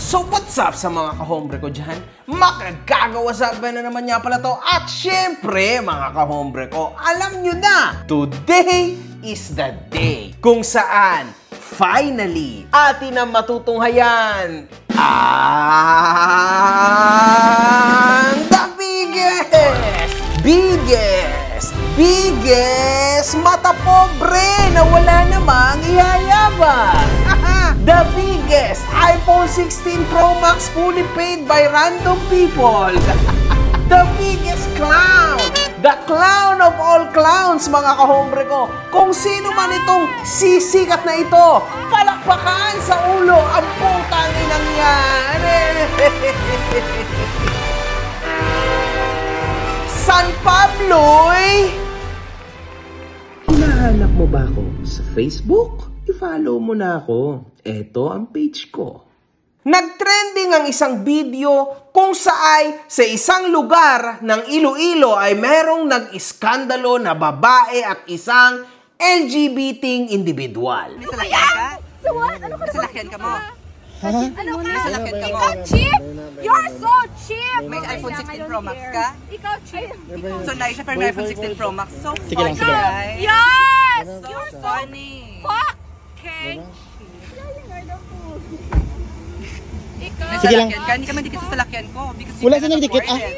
So what's up sa mga kahombre ko dyan? Makagagawasaban na naman niya pala to. At syempre mga kahombre ko, alam nyo na, today is the day kung saan finally atin ang matutunghayan ang the biggest mata pobre na wala namang iyayabang. The biggest iPhone 16 Pro Max fully paid by random people. The biggest clown. The clown of all clowns, mga kahombre ko. Kung sino man itong sisikat na ito, palakpakan sa ulo ang putang inang yan. San Pablo'y! Hinahanap mo ba ako sa Facebook? I-follow mo na ako. Ito ang page ko. Nagtrending ang isang video kung saan sa isang lugar ng Iloilo ay merong nag-iskandalo na babae at isang LGBT individual. May salakyan ka? So what? Ano ka May salakyan ka mo? Ano ka? May salakyan ka mo? Ikaw cheap! You're so cheap! May iPhone 16 Pro Max ka? Ikaw cheap! So nice siya pero may iPhone 16 Pro Max. So Sige lang, funny, sige lang. right? Yes! So You're so funny. fucking... Ikaw. May Sige lang. salakyan ka? Hindi ka mandikit sa salakyan ko because you Wala cannot silang dikit, afford it.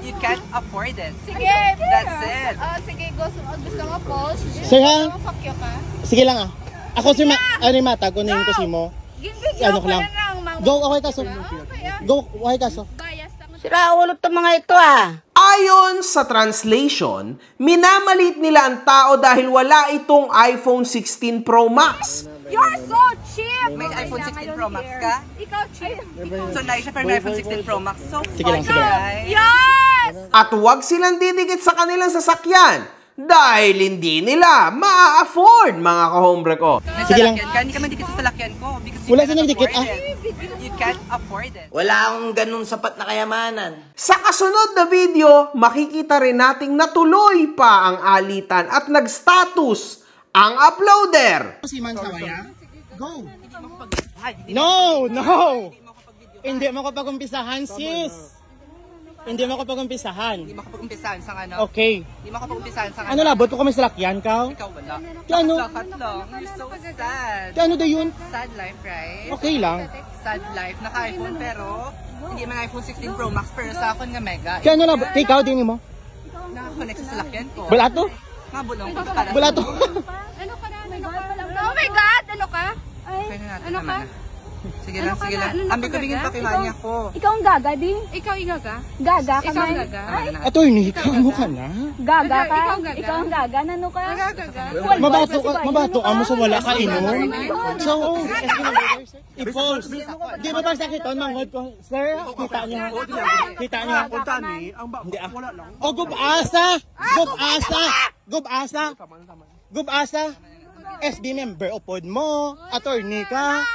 You can't afford it. Sige! That's it. Sige, gusto mo post? Sir, ha? Gusto mo fuck you ka? Sige lang ah. Ako si Mata, kunin ko si mo. Ginbigyan Ano ko ko lang. lang mga... Go, okay kaso. Go, okay kaso. Bias ako. Sira ulo to mga ito ah. Ayon sa translation, minamalit nila ang tao dahil wala itong iPhone 16 Pro Max. You're so cheap! May iPhone 16 Pro Max ka? Ikaw cheap! So nice siya pero may iPhone 16 Pro Max. So Sige lang, funny, sige. right? Yes! At huwag silang didikit sa kanilang sasakyan dahil hindi nila ma-afford, mga kahombre ko. May Sige lang. salakyan ka? Hindi ka mandikit sa salakyan ko because you Wala cannot silang dikit, afford it. You can't afford it. Wala akong ganun sapat na kayamanan. Sa kasunod na video, makikita rin nating natuloy pa ang alitan at nag-status ang uploader. Si Mansawaya? Go! No! No! Hindi mo ko pag-umpisahan, sis! Hindi mo ko pag-umpisahan. Hindi makapag-umpisahan sa ano. Okay. Hindi makapag-umpisahan sa Ano labot ko kami sa lakyan, ka? Ikaw wala. Kano? Lakat lang. You're so sad. Ano da yun? Sad life, right? Okay lang. Sad life. Naka-iPhone pero hindi man iPhone 16 Pro Max pero sa akin nga mega. Kano labot? Ikaw din mo? Nakakonect sa salakyan ko. Balato? Nga bulong ko para. Balato? Ano ka na? Oh my God! Ano ka? Kaya na natin Ano naman ka? na. Sige lang, sige lang. Ambi ko bigyan pakihan niya ko. Ikaw ang gaga, di? Ikaw igaga? Gaga ka Ikaw man? gaga? Attorney, kamo ka na. Gaga ka? Ikaw gaga? Ikaw ang gaga, nano ka? Gaga? Mabato ka mo sa wala ka inom. So, i-post. Di ba ba sakit on manghod ko? Sir, kita niyo. Kita niyo. Hindi ah. O gubasa. Gubasa. Gubasa. Gubasa. SB member upod mo. Attorney ka.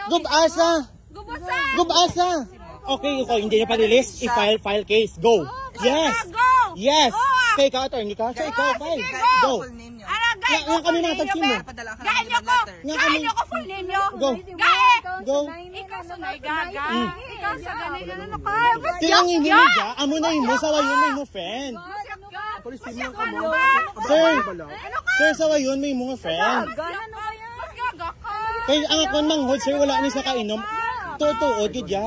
Gubasa. Gubasa. Okay, hindi niya pa-release. I-file case. Go. Yes. Yes. Kaya ikaw, attorney ka. So, ikaw, file. Go. Nga kami natagsin mo. Gain niyo ko! Gain niyo ko full name niyo! Go. Gain! Go. Ikaw sa may gaga! Ikaw sa ganay na ano ka? Kaya ang inihiga, amo na mo sa wayon may mo friend. Masyak ka ano Sir, sir, sa wayon may mo friend. Mas gaga ka! Kaya ang akon manghod, sir, wala ni sa kainom. Totoo, gidya.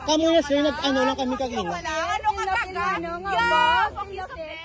Kamu na, sir, nag-ano lang kami kagina. Ano ka gaga?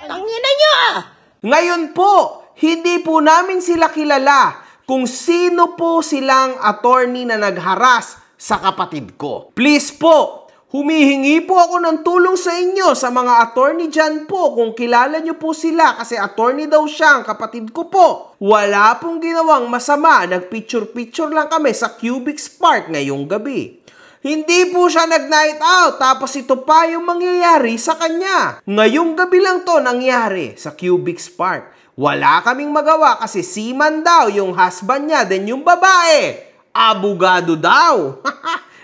Tangina nyo ah! Ngayon po, hindi po namin sila kilala kung sino po silang attorney na nagharas sa kapatid ko. Please po, humihingi po ako ng tulong sa inyo sa mga attorney dyan po kung kilala nyo po sila kasi attorney daw siya ang kapatid ko po. Wala pong ginawang masama, nagpicture-picture lang kami sa Cubic Spark ngayong gabi. Hindi po siya nag-night out tapos ito pa yung mangyayari sa kanya. Ngayong gabi lang to nangyari sa Cubic Spark. Wala kaming magawa kasi seaman daw yung husband niya, then yung babae, abogado daw.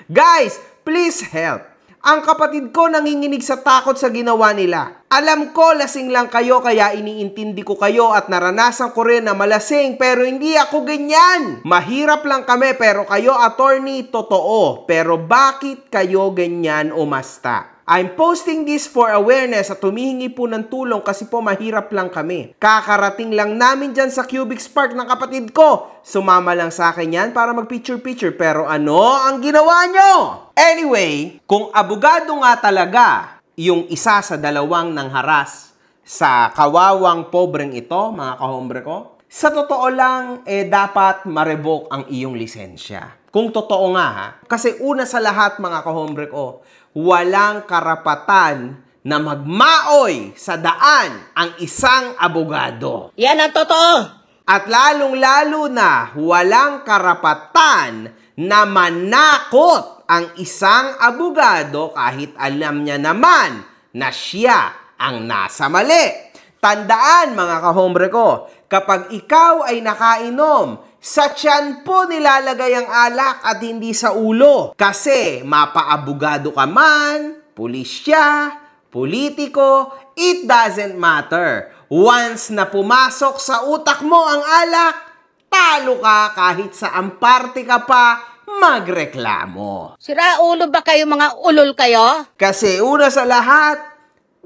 Guys, please help. Ang kapatid ko nanginginig sa takot sa ginawa nila. Alam ko lasing lang kayo kaya iniintindi ko kayo at naranasan ko rin na malasing pero hindi ako ganyan. Mahirap lang kami pero kayo attorney totoo. Pero bakit kayo ganyan umasta? I'm posting this for awareness at humihingi po ng tulong kasi po mahirap lang kami. Kakarating lang namin dyan sa Cubic Spark ng kapatid ko. Sumama lang sa akin yan para mag-picture-picture pero ano ang ginawa nyo? Anyway, kung abogado nga talaga yung isa sa dalawang nangharas sa kawawang pobreng ito, mga kahombre ko, sa totoo lang, dapat ma-revoke ang iyong lisensya. Kung totoo nga ha, kasi una sa lahat mga kahombre ko, walang karapatan na magmaoy sa daan ang isang abogado. Yan ang totoo. At lalong-lalo na walang karapatan na manakot ang isang abogado kahit alam niya naman na siya ang nasa mali. Tandaan mga kahombre ko, kapag ikaw ay nakainom, sa tiyan po nilalagay ang alak at hindi sa ulo. Kasi mapaabogado ka man, pulisya, politiko, it doesn't matter. Once na pumasok sa utak mo ang alak, talo ka kahit saan parte ka pa magreklamo. Sira ulo ba kayo, mga ulol kayo? Kasi una sa lahat,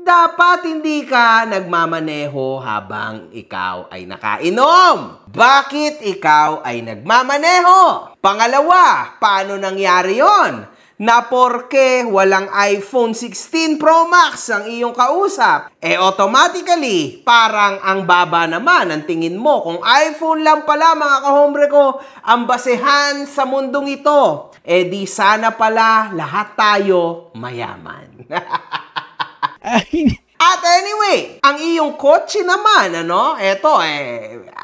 dapat hindi ka nagmamaneho habang ikaw ay nakainom. Bakit ikaw ay nagmamaneho? Pangalawa, paano nangyari yon? Na porke walang iPhone 16 Pro Max ang iyong kausap, automatically, parang ang baba naman ang tingin mo. Kung iPhone lang pala mga kahombre ko, ang basehan sa mundong ito, di sana pala lahat tayo mayaman. At anyway, ang iyong kotse naman, eto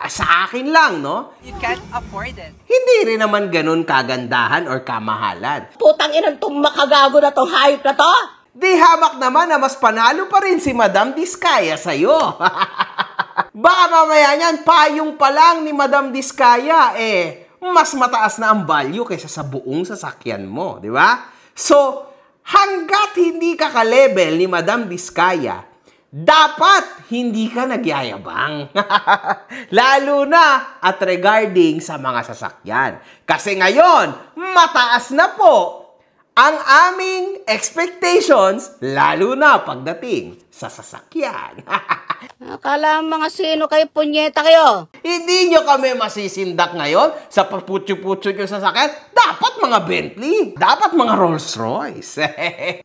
sa akin lang, You can't afford it. Hindi rin naman ganun kagandahan or kamahalan. Putang inang tong makagago na tong hayop na to. Di hamak naman na mas panalo pa rin si Madam Diskaya sa'yo. Baka mamaya niyan, payong pa lang ni Madam Diskaya, mas mataas na ang value kaysa sa buong sasakyan mo, di ba? So, hanggat hindi ka ka-level ni Madam Diskaya, dapat hindi ka nagyayabang. Lalo na at regarding sa mga sasakyan. Kasi ngayon, mataas na po ang aming expectations, lalo na pagdating sa sasakyan. Akala mga sino kayo, punyeta kayo? Hindi nyo kami masisindak ngayon sa paputyo-putyo nyo sasakyan. Dapat mga Bentley. Dapat mga Rolls Royce.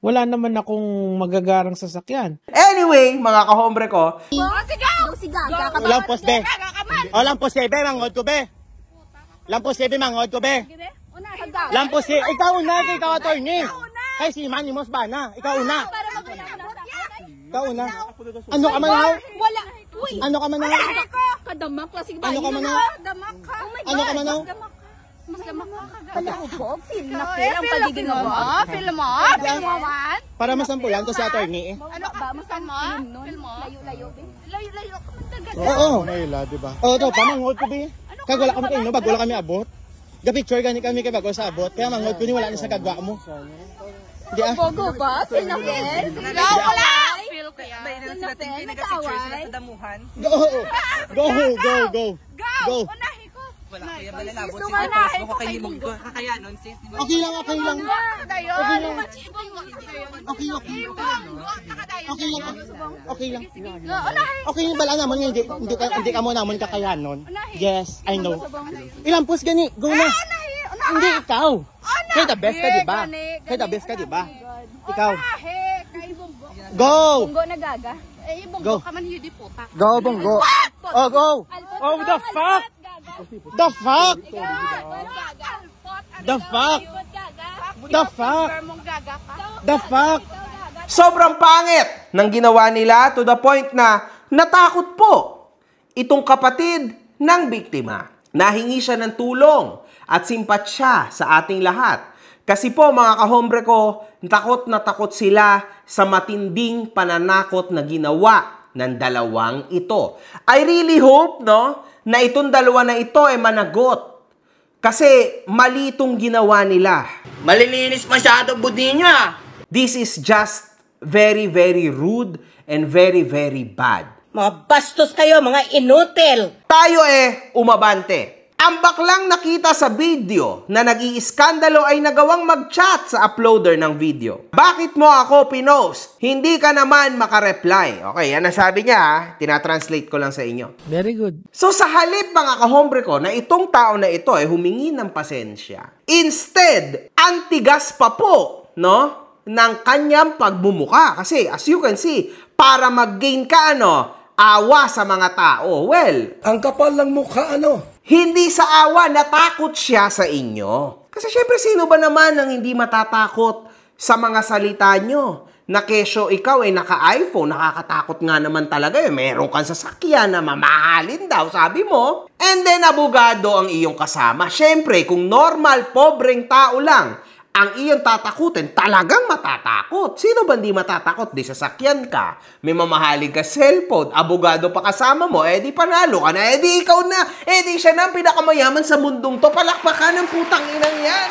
Wala naman akong magagarang sasakyan. Anyway, mga kahombre ko, Lampos, be. O, lampos, be. Mangod ko, be. Lampos, be. Mangod ko, be. Lampos, be. Ikaw una, ikaw attorney. Kay si Manny Mos Bana. Ikaw una. Ikaw una. Ano ka manaw? Wala. Uy. Ano ka manaw? Kadamak. Klaseng Ano ka manaw? Damak ka. Ano ka manaw? Mas damak ka. Feel na feel ang pagiging mo. Feel mo? Feel mo man? Para masampulan to si attorney. Ano ba? Masan mo? Feel mo? Layo-layo. Layo-layo ka man talaga. Oo. Mayla, diba? Oo, to. Pamangod ko, be. Kag wala kami kayo, bago wala kami abot. Ga-picture gani kami kay bago sa abot. Kaya mangod ko ni wala ni sa kagwa mo. Di ah. Bogo ba? Feel na feel? Wala! Feel ko yan. Bayan na sila tingin nag-picture sila sa damuhan. Go! Go! Go! Unahi ko. Wala kaya ba nalabot sila tapos mo kakalimog ko kakayanon sis. Di ba? Okay lang. Dayon. Okay lang. Okay lang. Okay lang. Unahi. Okay yung bala naman nga, hindi ka mo naman kakayanon. Yes, I know. Ilampos gani, go na. Hindi ikaw. Kaya the best ka, diba? Kaya the best ka, diba? Ikaw. Go! Bunggo na gaga. Go. Ka man hindi puta. Go, bunggo. Oh, go. Oh, the fuck? The fuck? The fuck? The fuck? The fuck? sobrang pangit ng ginawa nila to the point na natakot po itong kapatid ng biktima. Nahingi siya ng tulong at simpatsya sa ating lahat. Kasi po mga kahombre ko, takot na takot sila sa matinding pananakot na ginawa ng dalawang ito. I really hope na itong dalawa na ito ay managot. Kasi mali itong ginawa nila. Malilinis masyado budi niya. This is just very, very rude and very, very bad. Mga bastos kayo, mga inutil. Tayo umabante. Ang baklang nakita sa video na nag-iiskandalo ay nagawang mag-chat sa uploader ng video. Bakit mo ako pinost? Hindi ka naman makareply. Okay, yan ang sabi niya ha. Tinatranslate ko lang sa inyo. Very good. So sa halip mga kahombre ko na itong tao na ito ay humingi ng pasensya. Instead, antigas pa po, no? Ng kanyang pagmumuka. Kasi as you can see, para mag-gain ka awa sa mga tao. Well, Ang kapal ng mukha, hindi sa awa, natakot siya sa inyo. Kasi syempre, sino ba naman ang hindi matatakot sa mga salita nyo? Na kesyo ikaw naka-iPhone, nakakatakot nga naman talaga. Meron kang sasakyan na mamahalin daw, sabi mo. And then, abogado ang iyong kasama. Syempre, kung normal, pobreng tao lang ang iyong tatakutin, talagang matatakot. Sino ba hindi matatakot? Di sasakyan ka, may mamahaling ka cellphone, abogado pa kasama mo, di panalo ka na, di ikaw na, di siya na ang pinakamayaman sa mundong to, palakpakan ng putang inang yan,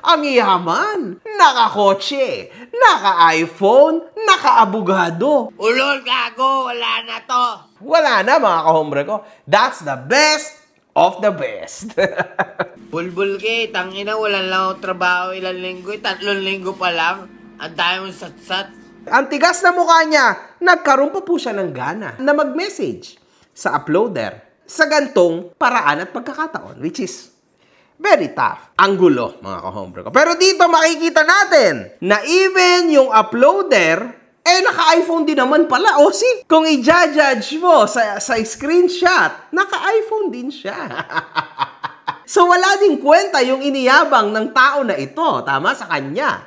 Ang yaman, naka-kotse, naka-iPhone, naka-abogado. Ulol, gago, wala na to. Wala na mga kahombre ko. That's the best of the best. Bulbul ke, tangina, wala lang ako trabaho ilang linggo, 3 linggo pa lang. Ang dami mong satsat. Ang tigas na mukha niya, nagkaroon pa po siya ng gana na mag-message sa uploader sa gantong paraan at pagkakataon, which is very tough. Ang gulo, mga kahombre ko. Pero dito makikita natin na even yung uploader, naka-iPhone din naman pala. O see, kung i-judge mo sa screenshot, naka-iPhone din siya. So wala din kwenta yung iniyabang ng tao na ito, tama, sa kanya.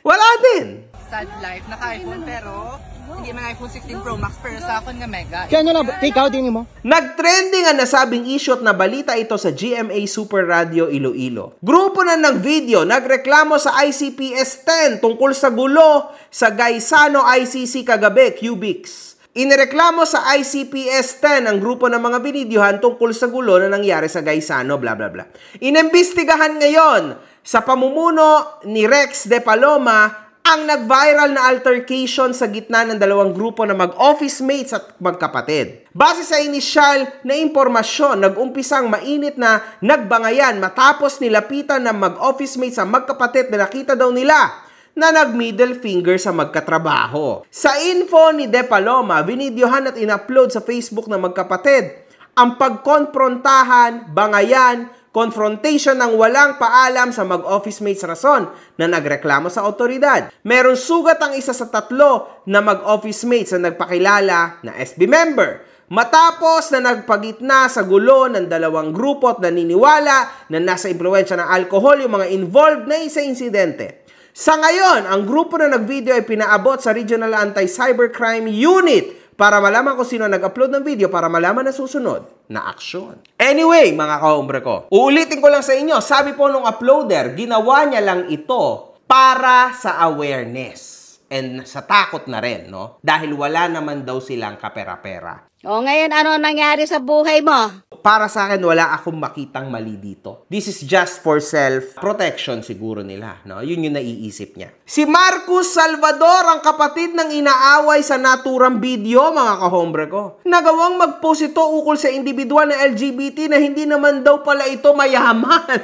Wala din. Sad life, naka-iPhone pero hindi man iPhone 16 Pro Max pero sa akin nga mega. Kaya na, ikaw din mo. Nag-trending ang nasabing issue at nabalita ito sa GMA Super Radio Iloilo. Grupo na ng video nagreklamo sa ICPS 10 tungkol sa gulo sa Gaisano ICC kagabi, Cubix. Inireklamo sa ICPS 10 ang grupo ng mga binidyohan tungkol sa gulo na nangyari sa Gaisano, bla bla bla. Inimbestigahan ngayon sa pamumuno ni Rex De Paloma ang nag-viral na altercation sa gitna ng dalawang grupo na mag-office mates at magkapatid. Base sa inisyal na impormasyon, nag-umpisang mainit na nagbangayan matapos nilapitan ng mag-office mates ang magkapatid na nakita daw nila na nag-middle finger sa magkatrabaho. Sa info ni De Paloma, binidyohan at in-upload sa Facebook ng magkapatid ang pagkonfrontahan, bangayan, confrontation ng walang paalam sa mag-office mates rason na nagreklamo sa otoridad. Meron sugat ang isa sa 3 na mag-office mates na nagpakilala na SB member. Matapos na nagpagitna sa gulo ng dalawang grupo at naniniwala na nasa impluwensya ng alkohol yung mga involved na sa insidente. Sa ngayon, ang grupo na nag-video ay pinaabot sa Regional Anti-Cybercrime Unit para malaman kung sino nag-upload ng video para malaman na susunod na aksyon. Anyway, mga kahombre ko, uulitin ko lang sa inyo, sabi po nung uploader, ginawa niya lang ito para sa awareness. And sa takot na rin, no? Dahil wala naman daw silang kapera-pera. O ngayon, ano nangyari sa buhay mo? Para sa akin, wala akong makitang mali dito. This is just for self-protection siguro nila, no? Yun yung naiisip niya. Si Marcus Salvador, ang kapatid ng inaaway sa naturang video, mga kahombre ko. Nagawang mag-post ito ukol sa individual na LGBT na hindi naman daw pala ito mayaman.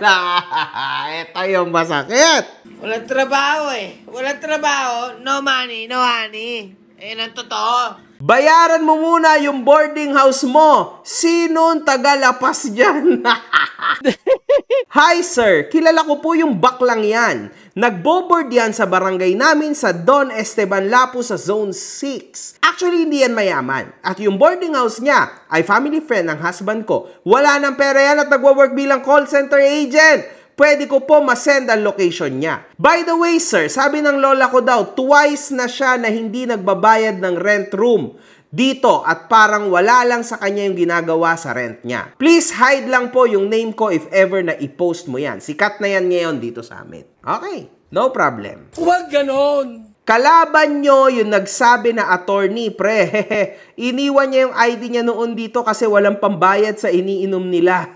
Ito yung masakit. Walang trabaho Walang trabaho, no money, no honey. Ang totoo. Bayaran mo muna yung boarding house mo. Sinong tagalapas dyan? Hi sir, kilala ko po yung baklang yan. Nagbo-board yan sa barangay namin sa Don Esteban Lapu sa Zone 6. Actually, hindi yan mayaman. At yung boarding house niya ay family friend ng husband ko. Wala nang pera yan at nagwo-work bilang call center agent. Pwede ko po masend ang location niya. By the way, sir, sabi ng lola ko daw, twice na siya na hindi nagbabayad ng rent room dito at parang wala lang sa kanya yung ginagawa sa rent niya. Please hide lang po yung name ko if ever na i-post mo yan. Sikat na yan ngayon dito sa amin. Okay, no problem. Huwag ganon! Kalaban nyo yung nagsabi na attorney, pre. Iniwan niya yung ID niya noon dito kasi walang pambayad sa iniinom nila.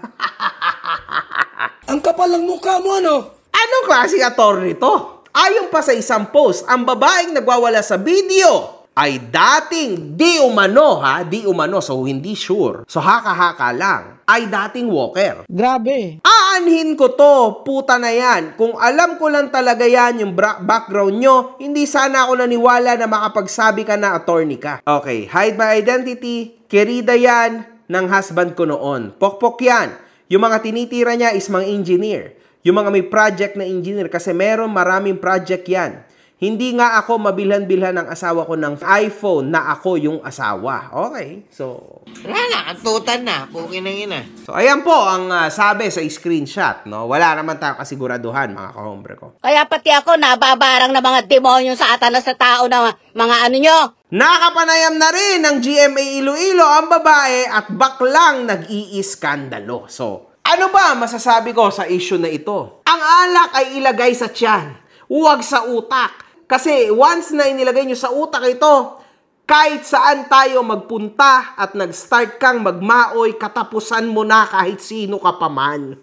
Ang kapal ng mukha mo, Ano Anong klaseng attorney to? Ayon pa sa isang post, ang babaeng nagwawala sa video ay dating di umano, so hindi sure. So haka-haka lang, ay dating walker. Grabe. Aanhin ko to, puta na yan. Kung alam ko lang talaga yan yung background nyo, hindi sana ako naniwala na makapagsabi ka na attorney ka. Okay, hide my identity, kerida yan ng husband ko noon. Pokpok yan. Yung mga tinitira niya is mga engineer. Yung mga may project na engineer kasi maraming project yan. Hindi nga ako mabilhan-bilhan ng asawa ko ng iPhone na ako yung asawa. Okay, so... Wala na, kantutan na. Pukin na ina. So, ayan po ang sabi sa screenshot, no? Wala naman tayo kasiguraduhan, mga kahombre ko. Kaya pati ako nababarang na mga demonyo sa atanas sa tao na mga ano nyo. Nakapanayam na rin ng GMA Iloilo ang babae at baklang nag-iiskandalo. So, ano ba masasabi ko sa issue na ito? Ang alak ay ilagay sa tiyan, huwag sa utak. Kasi once na inilagay nyo sa utak ito, kahit saan tayo magpunta at nag-start kang magmaoy, katapusan mo na kahit sino ka pa man.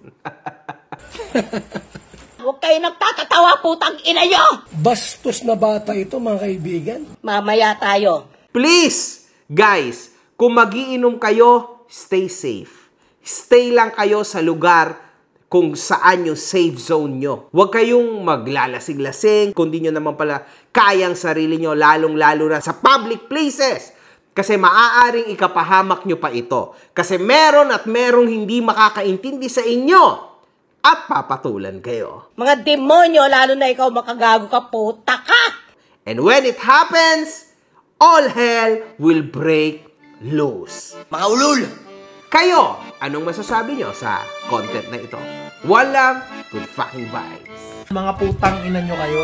Huwag kayo nagtatatawa, putang ina nyo! Bastos na bata ito, mga kaibigan. Mamaya tayo. Please, guys, kung magiinom kayo, stay safe. Stay lang kayo sa lugar kung saan yung safe zone nyo. Huwag kayong maglalasing-lasing, kundi nyo naman pala kayang sarili nyo, lalong-lalo na sa public places. Kasi maaaring ikapahamak nyo pa ito. Kasi meron at merong hindi makakaintindi sa inyo at papatulan kayo. Mga demonyo, lalo na ikaw makagago ka, puta ka! And when it happens, all hell will break loose. Mga ulul! Kayo, anong masasabi nyo sa content na ito? Walang good fucking vibes. Mga putang ina nyo kayo.